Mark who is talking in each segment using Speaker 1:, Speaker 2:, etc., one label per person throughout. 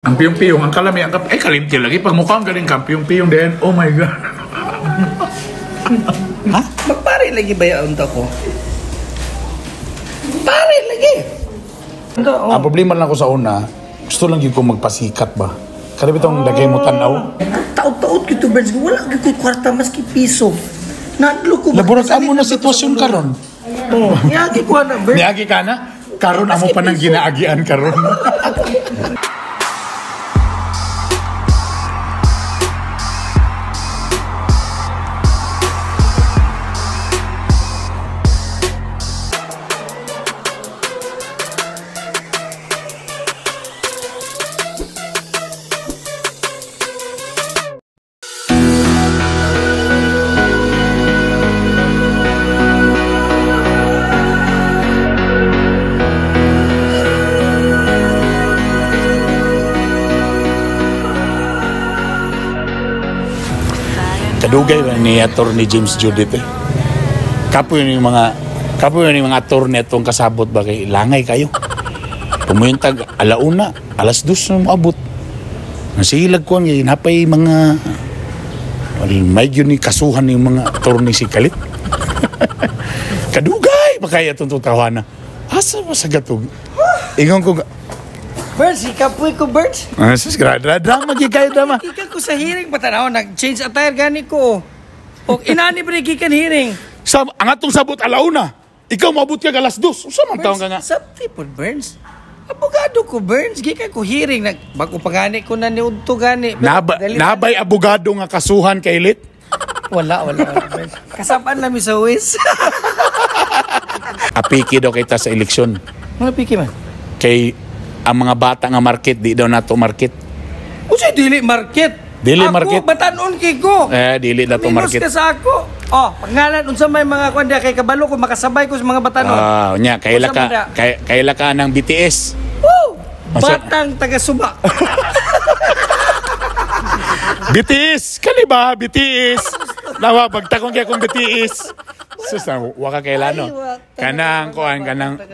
Speaker 1: Ang piyong-piyong, ang kalami, ang kalimtil lagi. Pag mukhang galing kang piyong-piyong din. Oh my God.
Speaker 2: Ha? Magpare lagi ba yung ko? Pare lagi.
Speaker 1: Ang problema lang ko sa una, gusto lang yung ko magpasikat ba? Kada bitong lagay mo tanaw.
Speaker 2: Taot-taot ko ito, Berns. Wala ko kwarta maski piso. Nadlo ko.
Speaker 1: Laborag mo na sitwasyon karon.
Speaker 2: Oh, niagi ko na, Berns.
Speaker 1: Niagi ka na? Karon amo pa nang ginaagian karon. Kadugay ba ni Atty. James Judith eh. Kapo yun yung mga attorney atong kasabot ba kay langay kayo. Pumuyintag alauna, alas 2 na maabot. Nasilag ko ang napay mga may yun ni kasuhan yung mga attorney si Kalit. Kadugay ba kaya itong tutawana? Asa ba sa gatog? Ingon ko
Speaker 2: Berns, ikapoy ko, Berns.
Speaker 1: sus, drama kayo drama.
Speaker 2: Ikan ko sa hearing, patanaw, nag-change attire gani ko. O, inani ba nagikan hearing?
Speaker 1: Ang atong sabot alauna. Ikaw mabot ka alas 2. Usa man taong ka nga.
Speaker 2: Sabti po, Berns. Abogado ko, Berns. Gikan ko hearing. Bago pa gani ko na niudto gani.
Speaker 1: Nabay abogado nga kasuhan kay Lit?
Speaker 2: Wala, Berns. Kasapaan namin sa UWIS.
Speaker 1: Apiki daw kita sa eleksyon.
Speaker 2: Mga piki man?
Speaker 1: Kay ang mga bata nga market, di daw nato market.
Speaker 2: Kasi dili market.
Speaker 1: Dili
Speaker 2: ako,
Speaker 1: market.
Speaker 2: Batanon kay ko.
Speaker 1: Dili na to market.
Speaker 2: Minus ka sa ako. Oh, pangalan unsa may mga kundi kay kabalo ko makasabay ko sa mga batanon.
Speaker 1: Nya kaila ka ng BTS.
Speaker 2: Woo! Batang taga Suba.
Speaker 1: BTS, kani ba BTS? Nawa pagtakon kay kung BTS. Sus na wa ka kailano.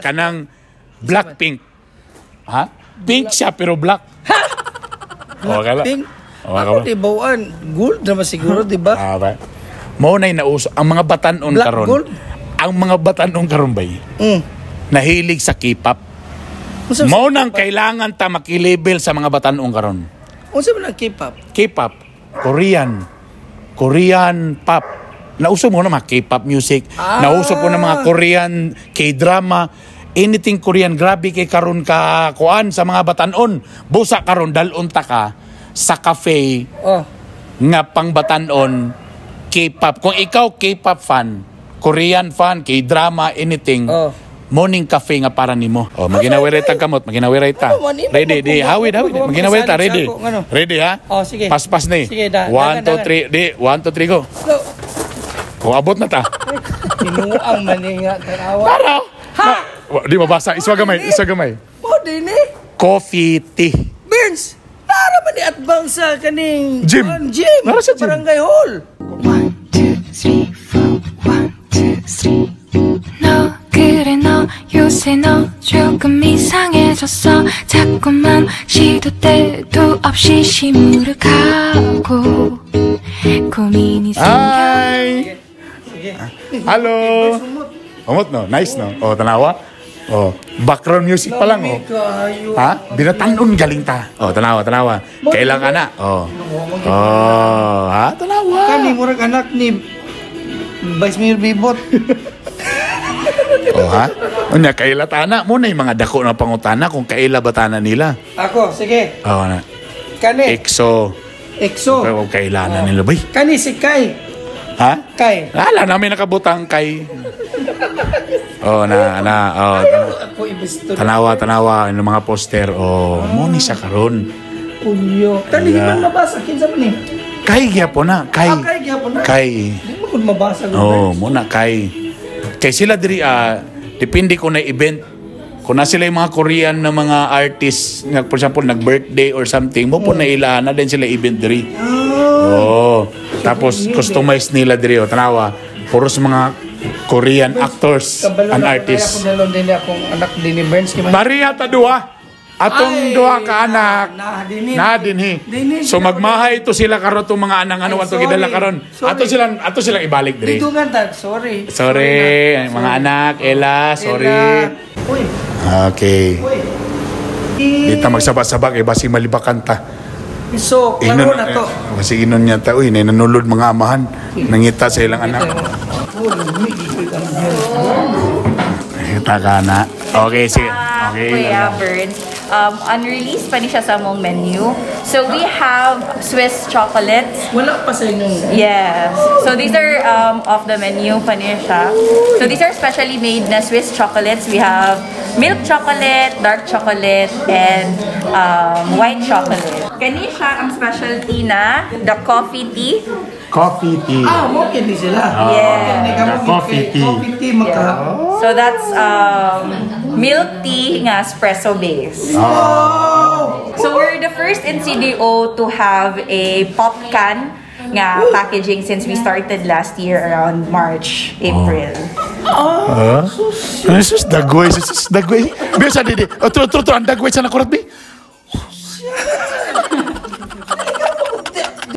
Speaker 1: Kanang Blackpink. Ha? Pink siya pero black.
Speaker 2: Pink? Ako di bawaan. Gold naman siguro, di ba?
Speaker 1: Mao nay nauso ang mga batanon karon.
Speaker 2: Gold?
Speaker 1: Ang mga batanon karon bay. Nahilig sa K-pop. Mao nang kailangan ta makilabel sa mga batanon karon.
Speaker 2: Unsa man ang K-pop?
Speaker 1: K-pop, Korean pop. Nauso mo na mga K-pop music. Nauso po na mga Korean K-drama. Anything Korean, grabe kay karon ka kuan sa mga batanon. Busa karon dalon ta ka sa cafe nga pang batanon K-pop. Kung ikaw K-pop fan, Korean fan, K-drama, anything, morning cafe nga para nimo. Maginawiray ta kamot, maginawiray ta. Ready, di hawid. Maginawiray ta, ready. Ready ha?
Speaker 2: Sige.
Speaker 1: Pas ni.
Speaker 2: Sige,
Speaker 1: 1 2 3, di 1 2 3 go. Kung abot na ta.
Speaker 2: Tinuang maninga tanawa.
Speaker 1: Para. Ha? Di mabasa, isa gamay.
Speaker 2: Pwede ni.
Speaker 1: Coffee tea.
Speaker 2: Berns, para man ni atbang sa kaning
Speaker 1: gym. Para sa gym.
Speaker 2: Barangay Hall.
Speaker 3: 1, 2, 3, 4 1, 2, 3 너 그래 너 요새 너 조금 이상해졌어 자꾸만 시도 때도 없이 시무룩하고 고민이 생겨
Speaker 1: Hi! Hello! Umot no? Nice no? Tanawa? Background music pa lang Ha? Binatanon galing ta. Tanawa. Kailan ka na? Ha? Tanawa.
Speaker 2: Kani murag anak ni Vice Mayor Bibot.
Speaker 1: Ha? Unya kaila tana mo na yung mga dako na pangutana kung kaila batana nila.
Speaker 2: Ako, sige.
Speaker 1: Na.
Speaker 2: Kani.
Speaker 1: EXO. Kailanan nila bay.
Speaker 2: Kani si Kai.
Speaker 1: Ha?
Speaker 2: Kai.
Speaker 1: Ala namin nakabutang Kai.
Speaker 2: Ako ibesto.
Speaker 1: Tanawa yung mga poster. Moni sa karon.
Speaker 2: Pulyo. Kani di man mabasa kinsa man ni?
Speaker 1: Kai gyapon na. Kai gyapon na. Kai.
Speaker 2: Di mo kun mabasa
Speaker 1: muna Kai. Kay sila diri depende ko na event. Kung na sila yung mga Korean na mga artists, for example, nag-birthday or something, mo po na ila na din sila event diri. Tapos customize nila diri tanawa. Puros mga Korean actors and artists.
Speaker 2: Kaya ako nalon din akong anak din ni Berns.
Speaker 1: Maria Tadua. atong duha ka anak
Speaker 2: Na,
Speaker 1: dinhi.
Speaker 2: Dinhi
Speaker 1: So
Speaker 2: sila.
Speaker 1: magmahay ito sila karon tong mga anang ano
Speaker 2: Ay,
Speaker 1: ato gidala karon.
Speaker 2: sorry.
Speaker 1: Ato silang ibalik diri.
Speaker 2: Dito nga ta, sorry.
Speaker 1: Sorry,
Speaker 2: na.
Speaker 1: mga anak, Ella, sorry.
Speaker 2: Ella. Uy,
Speaker 1: Okay.
Speaker 2: uy.
Speaker 1: Di ta magsabak-sabak eh basi malibakan ta.
Speaker 2: So, klaro na to.
Speaker 1: Kasi inon niya ta, uy, nanulod mga amahan. Nangita sa ilang anak. Kita ka na. Okay, sige. Okay.
Speaker 4: Kuya Burns. Unreleased pa ni siya sa mong menu. So we have Swiss chocolates.
Speaker 2: Wala pa sa inyong...
Speaker 4: Yes. So these are off the menu pa niya siya. So these are specially made na Swiss chocolates. We have milk chocolate, dark chocolate, and white chocolate. Kani siya ang specialty na the coffee tea.
Speaker 1: Coffee tea.
Speaker 2: mo kini sila.
Speaker 4: Yeah.
Speaker 1: The coffee tea.
Speaker 2: Coffee tea maka.
Speaker 4: So that's milk tea nga espresso base.
Speaker 2: Oh!
Speaker 4: So we're the first in CDO to have a pop can nga packaging since we started last year around March, April.
Speaker 1: Sus dagway, sus dagway. Biasa didi. Tro ang dagway sa nakurat bi.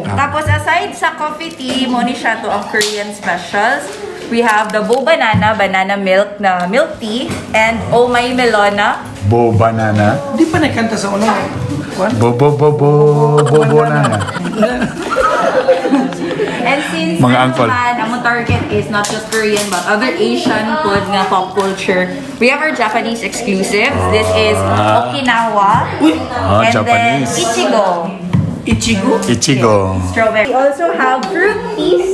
Speaker 4: Tapos aside sa coffee tea, mo ni siya to ang Korean specials. We have the Bo Banana, banana milk na milk tea, and Oh My Melona.
Speaker 1: Bo banana.
Speaker 2: Di pa nakanta sa unang. Kwan?
Speaker 1: Bo banana.
Speaker 4: And since
Speaker 1: Mga uncle.
Speaker 4: ang target is not just Korean but other Asian food nga pop culture, we have our Japanese exclusives. This is Okinawa and
Speaker 1: Japanese.
Speaker 4: then Ichigo.
Speaker 1: Ichigo.
Speaker 4: Strawberry. We also have fruit teas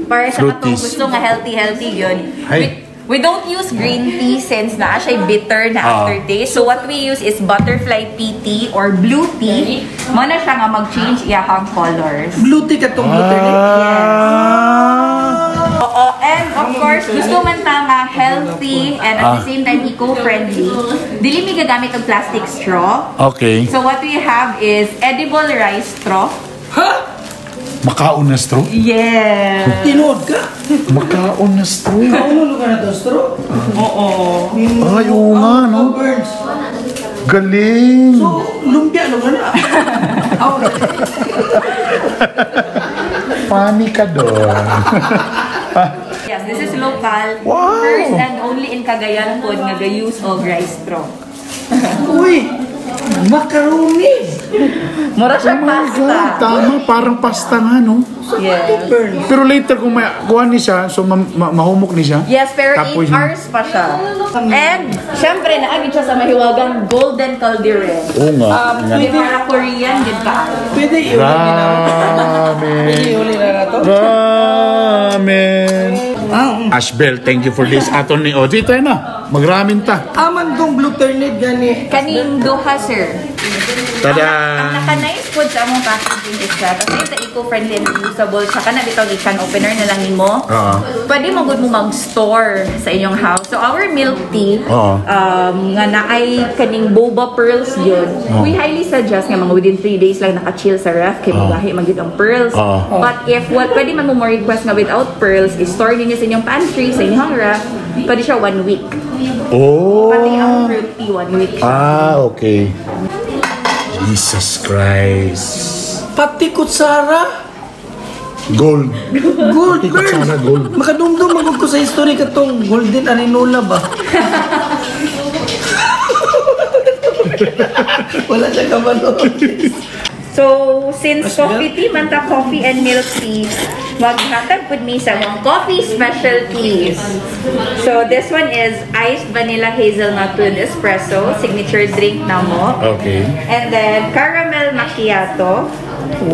Speaker 4: para sa
Speaker 1: Fruit
Speaker 4: katong
Speaker 1: teas.
Speaker 4: gusto nga healthy yun.
Speaker 1: Ay.
Speaker 4: We don't use green tea since na siya bitter na aftertaste. So what we use is butterfly pea tea or blue tea. Mo na siya nga mag-change iyahang colors.
Speaker 2: Blue tea ka tong blue tea.
Speaker 4: Oo, and of course, gusto man ta nga healthy and at the same time eco-friendly. Dili mi gagamit og plastic straw.
Speaker 1: Okay.
Speaker 4: So what we have is edible rice straw.
Speaker 2: Ha?
Speaker 1: Makaon na straw?
Speaker 4: Yeah.
Speaker 2: Tinood ka?
Speaker 1: Makaon na straw.
Speaker 2: Kaulo ka na to, straw?
Speaker 4: Oo.
Speaker 1: Ay, oo nga, no?
Speaker 2: Burns.
Speaker 1: Galing.
Speaker 2: So, lumpia ka na.
Speaker 1: Funny ka doon.
Speaker 4: Yes, this is local.
Speaker 1: Wow.
Speaker 4: First and only in Cagayan pod nga ga-use og rice straw.
Speaker 2: Uy! Macaroni!
Speaker 4: Mura siya pasta.
Speaker 1: Tama, parang pasta nga, no?
Speaker 4: Yes.
Speaker 2: Burns.
Speaker 1: Pero later kung may kuha ni siya, so mahumok ni siya.
Speaker 4: Yes, pero 8
Speaker 1: Tapos,
Speaker 4: hours pa siya. And, syempre, naagid siya sa mahiwagang golden calderette.
Speaker 1: Oo nga.
Speaker 4: May para Korean, din ka.
Speaker 2: Pwede iuli na na.
Speaker 1: Ramen.
Speaker 2: Pwede iuli na na to.
Speaker 1: Ramen. Ashbel, thank you for this. Aton ni Oji, tayo na. Magramin ta.
Speaker 2: Aman tong blue turnid gani.
Speaker 4: Kaning duha, sir.
Speaker 1: Tada!
Speaker 4: Ang naka-nice food sa among packaging is that kasi sa eco-friendly and reusable, saka na bitaw can opener na lang nimo. Pwede mo good mo mag-store sa inyong house. So our milk tea, nga naay kaning boba pearls yun, we highly suggest nga mga within 3 days lang naka-chill sa ref kay magahi magyud ang pearls. But if pwede man mo request nga without pearls, i-store ninyo sa inyong pantry, sa inyong ref, pwede siya 1 week.
Speaker 1: Oh!
Speaker 4: Pati ang fruit tea 1 week.
Speaker 1: Okay. Jesus Christ.
Speaker 2: Pati kutsara.
Speaker 1: Gold.
Speaker 2: Gold,
Speaker 1: Pati
Speaker 2: Burns.
Speaker 1: kutsara, gold.
Speaker 2: Makadumdum magod ko sa history katong golden arenola ba? Wala siya kabalo.
Speaker 4: So, since coffee tea, man ta coffee and milk tea, maghatag pud mi sa mga coffee specialties. So, this one is iced vanilla hazelnut with espresso, signature drink na mo.
Speaker 1: Okay.
Speaker 4: And then, caramel macchiato.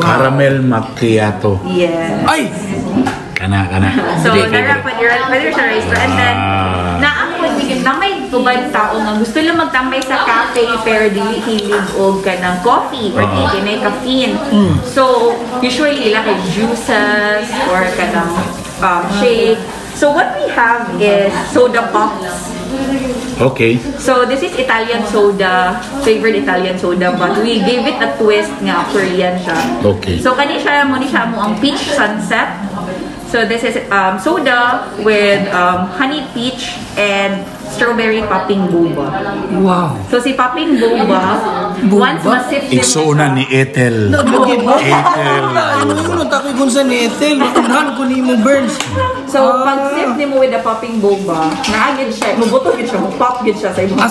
Speaker 1: Caramel macchiato.
Speaker 4: Yes.
Speaker 2: Ay!
Speaker 1: Kana.
Speaker 4: So, nara pwede sa rice. And then, naapod, na may tubad tao nga gusto lang magtambay sa cafe pero dili hilig og kanang coffee or kinay caffeine. So, usually ila kay juices or kanang shake. So, what we have is soda pops.
Speaker 1: Okay.
Speaker 4: So, this is Italian soda, flavored Italian soda, but we gave it a twist nga Korean siya.
Speaker 1: Okay.
Speaker 4: So, kani siya mo ang peach sunset. So, this is soda with honey peach and strawberry popping boba.
Speaker 2: Wow.
Speaker 4: So si popping boba, once ma-sift
Speaker 1: Iksuunan ni Ethel. Ethel.
Speaker 2: Ano takoy kung sa ni Ethel, matunahan ko ni mo Burns.
Speaker 4: So pag-sift ni mo with the popping boba, naagid siya, mabuto gid siya, mag-pop gid siya sa imong.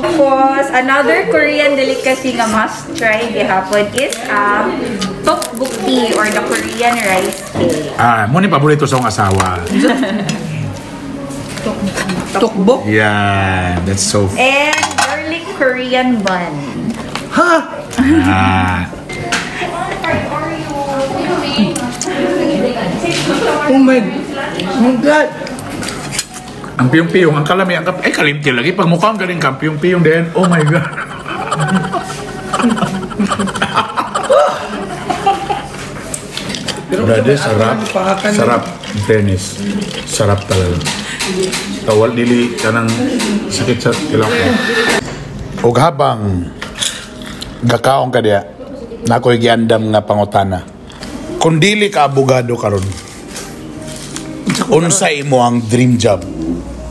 Speaker 4: Tapos another Korean delicacy nga must try gihapon is tteokbokki or the Korean rice cake.
Speaker 1: Mo ni paborito sa akong asawa.
Speaker 2: Tokbok?
Speaker 1: Yeah, that's so
Speaker 4: And garlic Korean bun.
Speaker 2: Ha? Oh my God.
Speaker 1: Ang piyong-piyong, ang kalami, kalimti lagi. Pag mukha ang galing ka, piyong-piyong din. Oh my God. Brother, sarap. Sarap. In fairness. Sarap talaga. Tawal dili ka ng sakit sa tilaw ko. Ug habang gakaong ka diya, na ako'y giandam nga pangutana. Kung dili ka abogado karon, unsay mo ang dream job?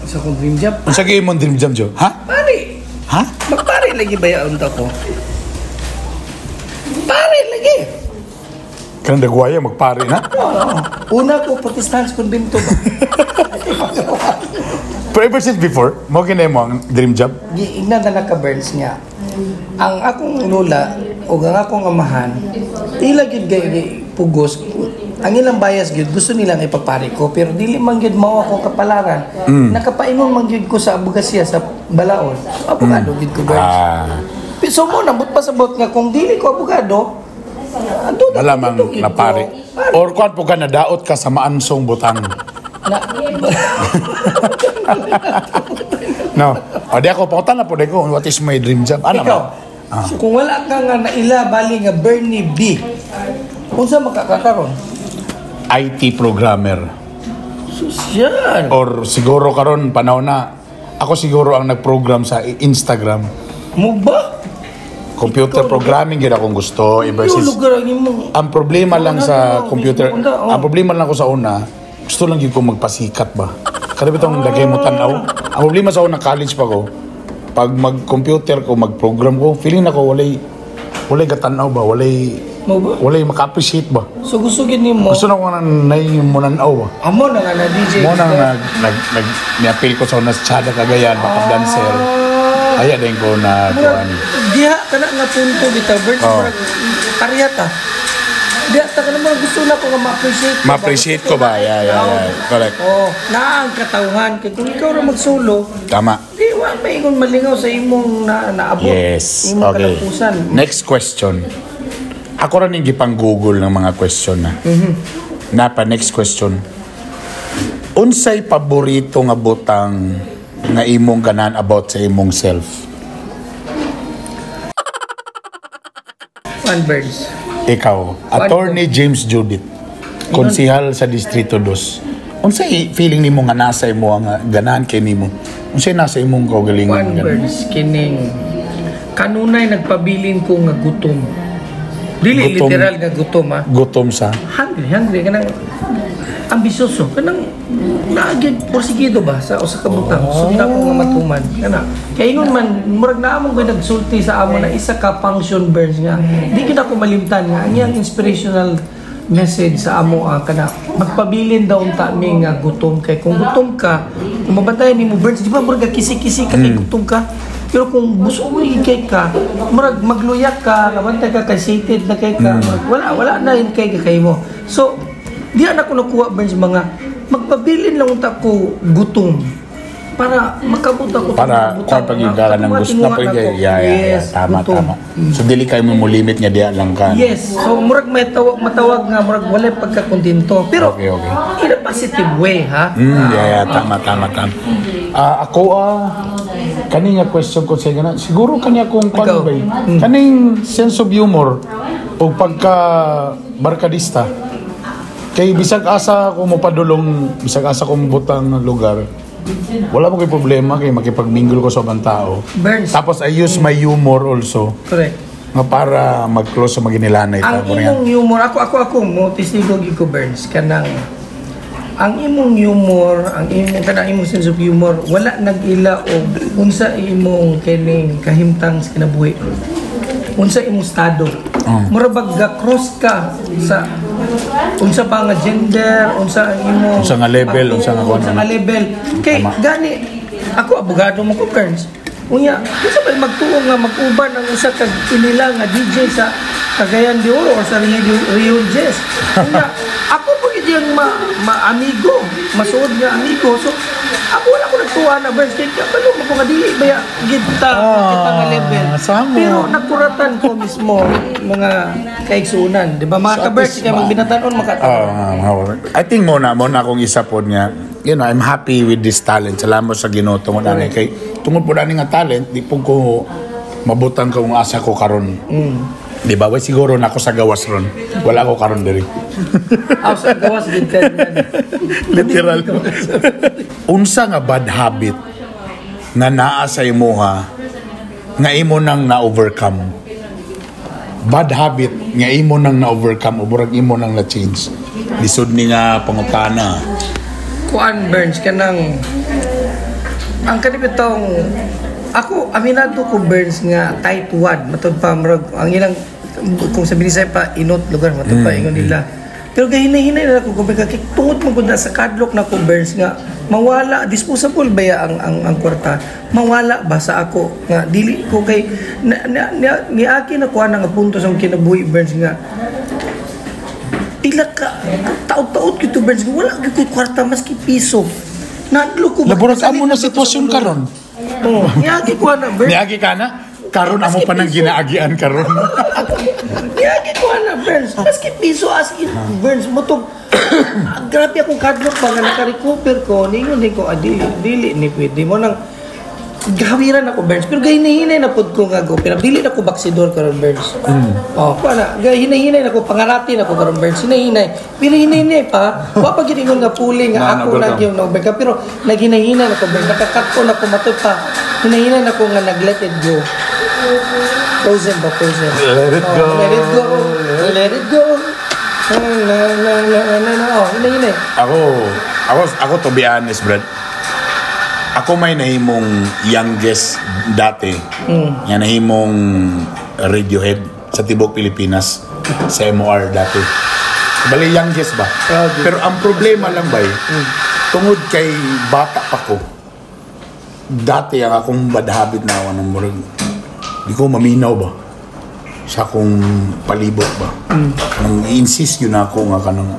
Speaker 2: Sa kong dream job?
Speaker 1: Unsa gyud imong dream job, Jo? Ha?
Speaker 2: Pare.
Speaker 1: Ha?
Speaker 2: Magpare lagi ba yaon ta ko? Pare lagi.
Speaker 1: Kanang dagwaya magpare na?
Speaker 2: Una ko Protestants convento ba?
Speaker 1: But ever since before, mo ginay mo ang dream job?
Speaker 2: Giingnan na naka-Burns nga. Ang akong lola o ang akong amahan, ila gyud gay pugos. Ang ilang bias gyud gusto nilang ipapari ko pero dili man gyud mao ako kapalaran. Nakapaingon man gyud ko sa abogasya sa balaod. Abogado gyud ko Burns. So mo nabot pa sabot nga kung dili ko abogado,
Speaker 1: wala mang napari. Or kuan po ka nadaot ka sa maansong butang. No. O di ako, pautan na po ko, what is my dream job? Ano
Speaker 2: Ikaw, so kung wala ka nga naila bali nga Bernie B, kung saan makakakaroon?
Speaker 1: IT programmer.
Speaker 2: Sosyal.
Speaker 1: Or siguro karon panahon na, ako siguro ang nag-program sa Instagram.
Speaker 2: Mo ba?
Speaker 1: Computer programming gid akong gusto. Ever
Speaker 2: Yung
Speaker 1: since,
Speaker 2: lugar ang imong...
Speaker 1: ang problema lang sa computer,
Speaker 2: Oh.
Speaker 1: ang problema lang ko sa una, gusto lang yun ko magpasikat ba. Kada bitong lagay mo tanaw. Ang problema sa una, college pa ko, pag mag-computer ko, mag-program ko, feeling ako walay gatanaw ba,
Speaker 2: Mo ba?
Speaker 1: walay maka-appreciate ba.
Speaker 2: So gusto gid nimo.
Speaker 1: Gusto na ko na mo nanaw ba.
Speaker 2: Amo na nga na DJ.
Speaker 1: Mo na ni-appeal ko sa una sa Chada Cagayan, backup dancer. Kaya din ko na kuan.
Speaker 2: Diha kana nga punto bitaw Bert murag pariyata. Diha ta kana mga gusto na ko nga ma-appreciate.
Speaker 1: Ma-appreciate ko ba? Yeah. Correct.
Speaker 2: Oh, na ang katawhan kay kung ikaw ra magsolo,
Speaker 1: Tama.
Speaker 2: di wa maingon malingaw sa imong naabot.
Speaker 1: Yes.
Speaker 2: Imong
Speaker 1: Okay.
Speaker 2: kalapusan.
Speaker 1: Next question. Ako rin yung gipang-google ng mga question na. Napa, next question. Unsay paborito nga butang nga imong ganan about sa imong self?
Speaker 2: One Birds.
Speaker 1: Ikaw, Attorney James Judith, konsihal sa Distrito 2. Unsay feeling nimo nga nasa imo nga ganahan kay nimo? Unsay nasa imong kaugalingon
Speaker 2: One
Speaker 1: nga ganan?
Speaker 2: Birds kining kanunay nagpabilin ko nga gutom. Dili
Speaker 1: Gutom.
Speaker 2: literal nga gutom ha.
Speaker 1: Gutom sa
Speaker 2: Hungry kanang ambisyoso kanang naagid porsigido ba sa usa ka butang. So na ko nga matuman kana. Kay ingon man murag na among nagsulti sa amo na isa ka function burns nga. Di kita ko malimtan nga ang iyang inspirational message sa amo kana magpabilin daw unta mi nga gutom kay kung gutom ka kung mabantayan nimo burns di ba murag kisi-kisi ka kay gutom ka. Pero kung gusto mo ikay ka, murag magluyak ka, kabantay ka, excited na kay ka, murag, wala na yun kay mo. So, di na ko nakuha Burns mga, magpabilin lang unta ko gutom para makabot ako
Speaker 1: para kuan pagigala ng gusto na pagigay.
Speaker 2: Yes,
Speaker 1: Tama.
Speaker 2: gutom.
Speaker 1: So dili kayo mo limit nga diya lang ka.
Speaker 2: Yes, so murag may matawag nga murag wala pagkakontento. Pero
Speaker 1: Okay.
Speaker 2: in a positive way, ha?
Speaker 1: Tama. Ako kani nga question ko sa gana. Siguro kanya kung
Speaker 2: Ikaw.
Speaker 1: paano ba? Kaning sense of humor o pagka barkadista. Kay bisag asa ko mo padulong, bisag asa ko mo butang ng lugar. Wala mo kay problema kay makipagmingle ko sa ibang tao.
Speaker 2: Burns.
Speaker 1: Tapos I use my humor also
Speaker 2: Correct.
Speaker 1: nga para mag-close sa maginilanay
Speaker 2: Ang imong humor, ako mo testigo gyud ko Burns kanang ang imong humor, ang imong sense of humor, wala nag-ila og unsa imong kining kahimtang sa kinabuhi. Unsa imong estado. Murabag ga-cross ka sa unsa pa nga gender, unsa ang imong
Speaker 1: Unsa nga level, unsa nga
Speaker 2: level. Kay gani ako abogado mo ko Kerns. Unya, unsa ba magtuo nga mag-uban ang usa ka inila nga DJ sa Cagayan de Oro or sa Rio Jazz. Unya, ako po yung amigo, masuod nga amigo. So, ako wala ko nagtuwa na Berns. Kaya kapalo mo nga dili ba kita nga level. Pero nagkuratan ko mismo mga kaigsunan. Di ba mga ka-Berns, kaya magbinatanon makataon.
Speaker 1: I think muna akong isa po nga, you know, I'm happy with this talent. Salamat sa Ginoo tungod ani kay tungod po ani nga talent, di po ko mabutan ko ang asa ko karon. Di ba? Way siguro na ako sa gawas ron. Wala ako karon diri.
Speaker 2: Sa gawas din ka.
Speaker 1: Literal. Unsa nga bad habit nga naa sa imuha nga imo nang na-overcome? Bad habit nga imo nang na-overcome o burag imo nang na-change? Lisod ni nga pangutana.
Speaker 2: Kuan Berns kanang ang kanibitong ako aminado ko Berns nga tight wad matud pa murag ang ilang kung sabi sa pa inot lugar matud pa ingon nila. Pero gahinay-hinay na ako kung tungod mo gud sa kadlok na ko Berns nga mawala disposable ba ang kwarta mawala ba sa ako nga dili ko kay niaki na kuha nga punto sa kinabuhi Berns nga pila ka taud-taud kito Berns nga wala gyud kwarta maski piso nadlo ko
Speaker 1: laboras amo na sitwasyon karon.
Speaker 2: Niagi ko na Berns
Speaker 1: Niagi ka na? Karon amo pa nang ginaagian karon.
Speaker 2: Niagi ko na Berns maski piso as in Berns mo to grabe akong kadlok ba nga naka-recover ko ningon ko dili ni pwede mo nang gawiran ako Berns pero gahinay-hinay na pod ko nga go pero dili na ko baksidor karon Berns. Kuana gahinay-hinay na ko pangaratin ako karon Berns hinay-hinay pero hinay-hinay pa wa pa gid nga puli nga ako na yung nobeka pero naghinay-hinay na ko Berns nakakat ko na ko matud pa hinay-hinay na ko nga nag-let it go. Frozen. Let it go. Let it go. Hinay-hinay.
Speaker 1: Ako to be honest, Brad. Ako may nahimong youngest dati. Yan nahimong Radiohead sa Tibok Pilipinas sa MOR dati. Bali youngest ba? Pero ang problema lang ba tungod kay bata pa ko. Dati ang akong bad habit na ako ng murag. Di ko maminaw ba? Sa akong palibot ba? Nang i-insist yun ako nga kanang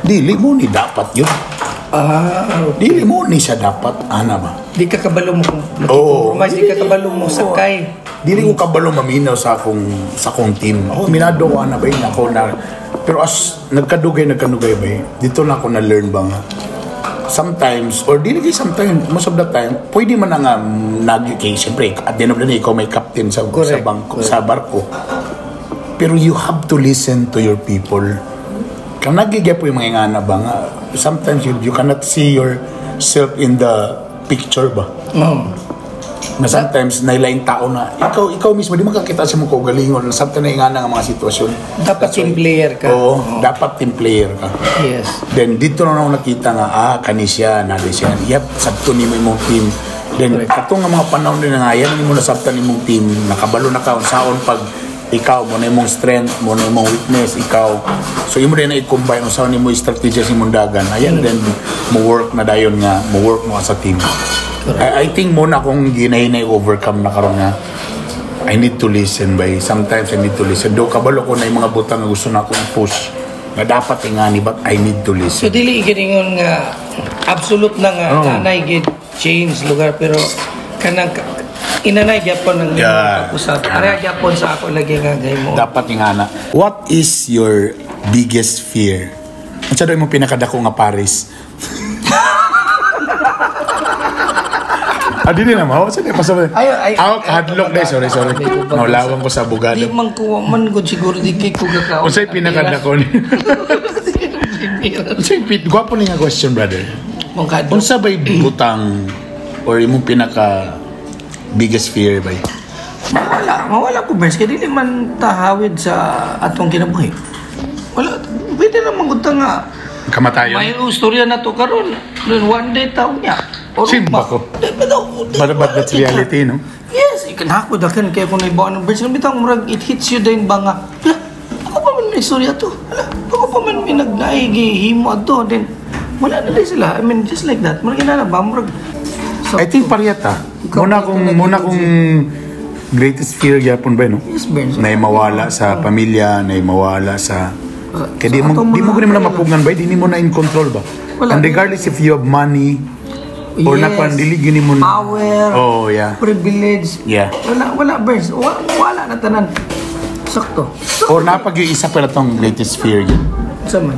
Speaker 1: dili mo ni dapat yun. Dili mo ni siya dapat ana ba?
Speaker 2: Di ka kabalo mo di ka kabalo mo sakay.
Speaker 1: Dili ko kabalo maminaw sa akong team. Minado ko ana ba ako na pero as nagkadugay ba dito na ako na learn ba nga sometimes or dili kay sometimes most of the time pwede man nga nag-kay siyempre at the end of the day ikaw may captain sa bangko sa barko pero you have to listen to your people kung nagigya po yung mga ingana ba nga sometimes you cannot see yourself in the picture ba na sometimes nailaing tao na ikaw mismo di makakita sa mga kaugalingon sometimes na ingana nga mga sitwasyon
Speaker 2: dapat team player ka
Speaker 1: dapat team player ka
Speaker 2: yes
Speaker 1: then dito na ako nakita nga kanisya nadi siya sabto ni mo imong team then katong nga mga panahon din nga yan mo na sabtan imong team nakabalo na ka unsaon pag ikaw mo na imong strength mo na imong weakness ikaw so imo din na i-combine unsaon imong strategy sa imong dagan ayan then mo work na dayon nga mo work mo as a team. I think muna akong ginahinay overcome na karon nga I need to listen by sometimes I need to listen do kabalo ko na yung mga butang nga gusto na akong push nga dapat ingani but I need to listen
Speaker 2: so dili giningon nga absolute na nga nanay gid change lugar pero kanang inanay gyapon ng usap ara gyapon sa ako lagi nga gay mo
Speaker 1: dapat ingana. What is your biggest fear? Unsa daw imong pinakadako nga Paris? Dili na mo. Saan pasabi? Hadlock day. Sorry. Naulawang ko sa abogado.
Speaker 2: Di man ko man gud siguro di kay ko gakaon.
Speaker 1: Unsay pinakadako ni? Unsay gwapo ni nga question, brother. Unsa bay butang or imong pinaka biggest fear bay?
Speaker 2: Mawala ko Berns kay dili man tahawid sa atong kinabuhi. Wala pwede naman gud nga
Speaker 1: Kamatayon.
Speaker 2: May istorya na to karon. Then one day taon niya.
Speaker 1: Simba ko. But that's reality, no?
Speaker 2: Yes, ikan ako dakan kaya kung naibawa ng birds. Bitang murag it hits you din ba nga. Hala, ako pa man may istorya to. Hala, ako pa man may nagnaigihimo ato. Then, wala na din sila. I mean, just like that. Murag na ba? Murag... So,
Speaker 1: I think pariyata. Muna kung greatest fear yapon ba, no?
Speaker 2: yes, birds.
Speaker 1: Na mawala sa pamilya, na mawala sa... Kaya di mo ko naman mapugngan ba? Di mo na in control ba?
Speaker 2: Wala.
Speaker 1: And regardless if you have money, or nakandili, gini mo na...
Speaker 2: Power,
Speaker 1: Oh, yeah.
Speaker 2: privilege.
Speaker 1: Yeah.
Speaker 2: Wala, birds. Wala na tanan. Sakto.
Speaker 1: Or napag yung isa pala tong greatest fear yun.
Speaker 2: Sa man.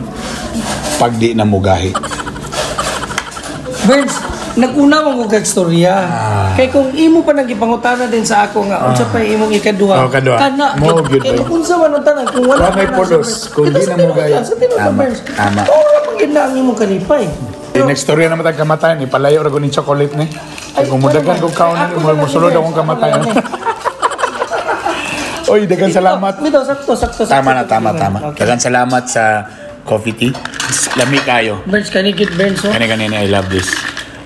Speaker 1: Pag di na mugahi.
Speaker 2: Birds, nag-una mong kong kagstorya. Kaya kung imo pa nagipangutana din sa ako nga, unsa pa imong ikaduha.
Speaker 1: Oh, kaduha.
Speaker 2: Kana,
Speaker 1: Mo, good
Speaker 2: kaya
Speaker 1: ba?
Speaker 2: unsa man ang tanan, kung wala
Speaker 1: Wala may
Speaker 2: ka na
Speaker 1: polos,
Speaker 2: sa-
Speaker 1: kung di
Speaker 2: Kita
Speaker 1: na mo gaya.
Speaker 2: sa tinuod
Speaker 1: Tama,
Speaker 2: birds.
Speaker 1: tama.
Speaker 2: Oo, pag na ang imong kalipay.
Speaker 1: Yung next story naman tayong kamatayan, ipalayo ra ko ni chocolate ni. Kung mudagan kong kaunan, musulod akong kamatayan. Oy, dagan salamat.
Speaker 2: Mito, sakto.
Speaker 1: Tama na, tama.
Speaker 2: Okay.
Speaker 1: Dagan salamat sa coffee tea. Lami kayo.
Speaker 2: Birds, kanigit birds, oh.
Speaker 1: Kani I love this.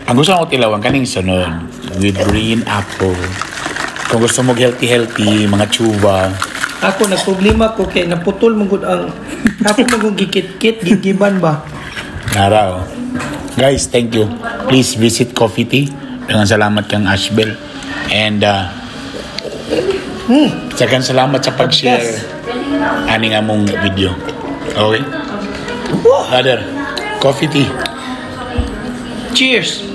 Speaker 1: Ang gusto ko tilawan, kaning sunod. With green apple. Kung gusto mo healthy, mga chuba.
Speaker 2: Ako, nagproblema ko kay naputol mo gud ang... Ako magong gikit-kit, gigiban ba?
Speaker 1: Nara, oh. Guys, thank you. Please visit Coffee Tea. Dagan salamat kang Ashbel. And, dagan salamat sa pag-share ani nga mong video. Okay? Brother, Coffee Tea.
Speaker 2: Cheers!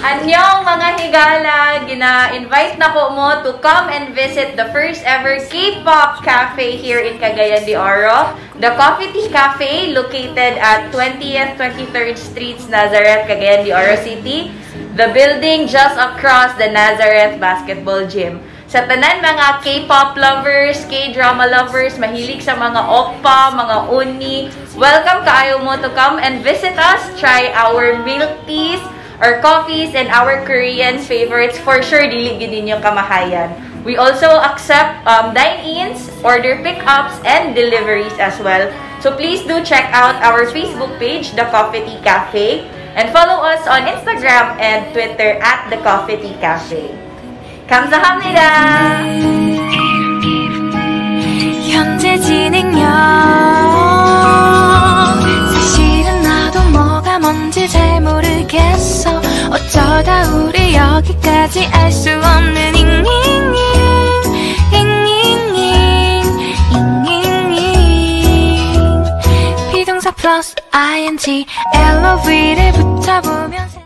Speaker 4: Anyong mga higala, gina-invite na ko mo to come and visit the first ever K-pop cafe here in Cagayan de Oro. The Coffee Tea Cafe, located at 20th, 23rd Streets, Nazareth, Cagayan de Oro City. The building just across the Nazareth Basketball Gym. Sa tanan mga K-pop lovers, K-drama lovers, mahilig sa mga oppa, mga uni, welcome kaayo mo to come and visit us. Try our milk teas, our coffees, and our Korean favorites. For sure, dili gid ninyo kamahayan. We also accept dine-ins, order pickups, and deliveries as well. So please do check out our Facebook page, The Coffee Tea Cafe, and follow us on Instagram and Twitter at The Coffee Tea Cafe. 감사합니다.
Speaker 3: 현재 진행형 사실은 나도 뭐가 뭔지 잘 모르겠어 어쩌다 우리 여기까지 알 수 없는 잉잉잉 비동사 플러스 ing LOV를 붙여보면